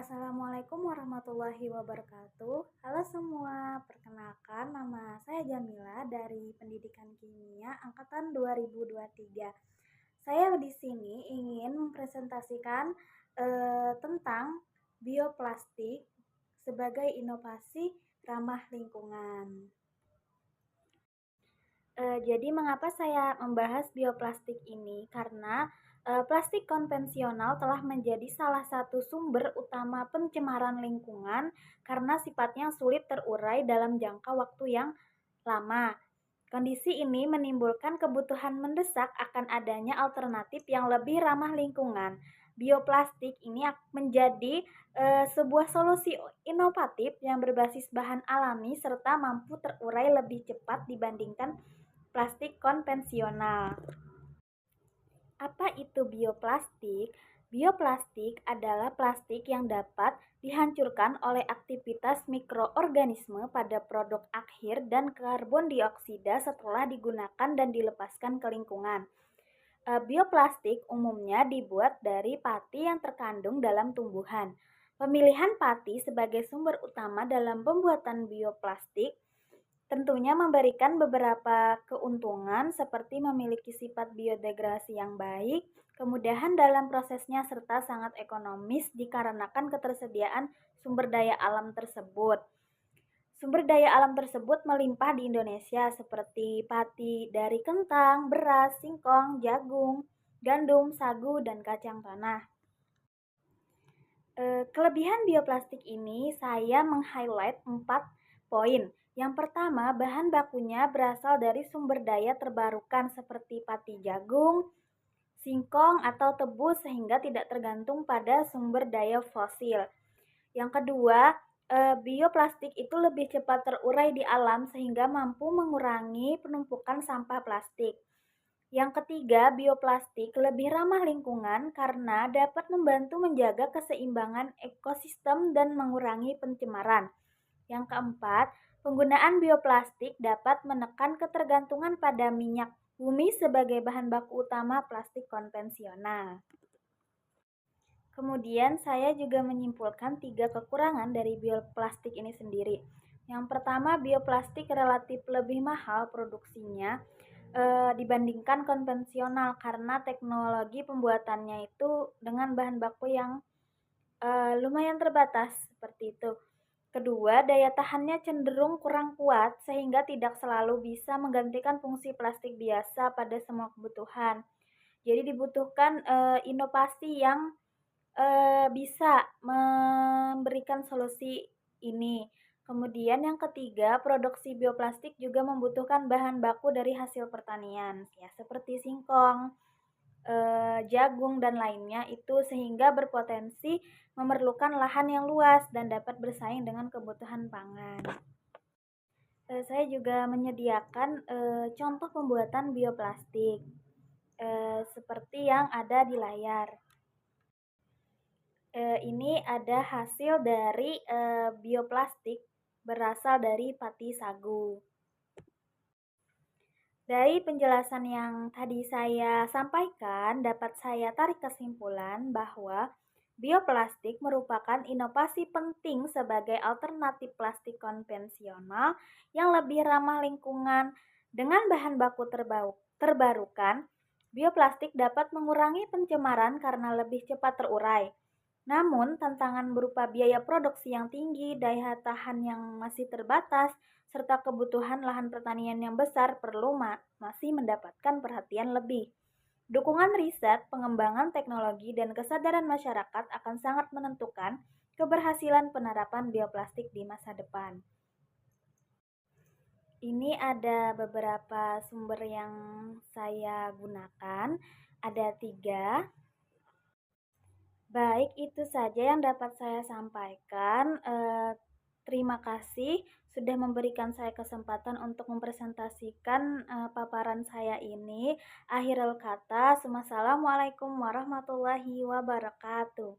Assalamualaikum warahmatullahi wabarakatuh. Halo semua, perkenalkan nama saya Jamila dari Pendidikan Kimia Angkatan 2023. Saya di sini ingin mempresentasikan tentang bioplastik sebagai inovasi ramah lingkungan. Jadi mengapa saya membahas bioplastik ini? Karena plastik konvensional telah menjadi salah satu sumber utama pencemaran lingkungan karena sifatnya sulit terurai dalam jangka waktu yang lama. Kondisi ini menimbulkan kebutuhan mendesak akan adanya alternatif yang lebih ramah lingkungan. Bioplastik ini menjadi sebuah solusi inovatif yang berbasis bahan alami serta mampu terurai lebih cepat dibandingkan plastik konvensional. Apa itu bioplastik? Bioplastik adalah plastik yang dapat dihancurkan oleh aktivitas mikroorganisme pada produk akhir dan karbon dioksida setelah digunakan dan dilepaskan ke lingkungan. Bioplastik umumnya dibuat dari pati yang terkandung dalam tumbuhan. Pemilihan pati sebagai sumber utama dalam pembuatan bioplastik tentunya memberikan beberapa keuntungan seperti memiliki sifat biodegradasi yang baik, kemudahan dalam prosesnya serta sangat ekonomis dikarenakan ketersediaan sumber daya alam tersebut. Sumber daya alam tersebut melimpah di Indonesia seperti pati dari kentang, beras, singkong, jagung, gandum, sagu, dan kacang tanah. Kelebihan bioplastik ini saya meng-highlight 4 poin. Yang pertama, bahan bakunya berasal dari sumber daya terbarukan seperti pati jagung, singkong, atau tebu sehingga tidak tergantung pada sumber daya fosil. Yang kedua, bioplastik itu lebih cepat terurai di alam sehingga mampu mengurangi penumpukan sampah plastik. Yang ketiga, bioplastik lebih ramah lingkungan karena dapat membantu menjaga keseimbangan ekosistem dan mengurangi pencemaran. Yang keempat, penggunaan bioplastik dapat menekan ketergantungan pada minyak bumi sebagai bahan baku utama plastik konvensional. Kemudian saya juga menyimpulkan 3 kekurangan dari bioplastik ini sendiri. Yang pertama, bioplastik relatif lebih mahal produksinya dibandingkan konvensional karena teknologi pembuatannya itu dengan bahan baku yang lumayan terbatas seperti itu. Kedua, daya tahannya cenderung kurang kuat sehingga tidak selalu bisa menggantikan fungsi plastik biasa pada semua kebutuhan. Jadi dibutuhkan inovasi yang bisa memberikan solusi ini. Kemudian yang ketiga, produksi bioplastik juga membutuhkan bahan baku dari hasil pertanian, ya seperti singkong, jagung dan lainnya itu sehingga berpotensi memerlukan lahan yang luas dan dapat bersaing dengan kebutuhan pangan. Saya juga menyediakan contoh pembuatan bioplastik seperti yang ada di layar. Ini ada hasil dari bioplastik berasal dari pati sagu. Dari penjelasan yang tadi saya sampaikan, dapat saya tarik kesimpulan bahwa bioplastik merupakan inovasi penting sebagai alternatif plastik konvensional yang lebih ramah lingkungan. Dengan bahan baku terbarukan, bioplastik dapat mengurangi pencemaran karena lebih cepat terurai. Namun, tantangan berupa biaya produksi yang tinggi, daya tahan yang masih terbatas, serta kebutuhan lahan pertanian yang besar perlu masih mendapatkan perhatian lebih. Dukungan riset, pengembangan teknologi, dan kesadaran masyarakat akan sangat menentukan keberhasilan penerapan bioplastik di masa depan. Ini ada beberapa sumber yang saya gunakan, ada 3. Baik, itu saja yang dapat saya sampaikan. Terima kasih sudah memberikan saya kesempatan untuk mempresentasikan paparan saya ini. Akhirul kata, wassalamualaikum warahmatullahi wabarakatuh.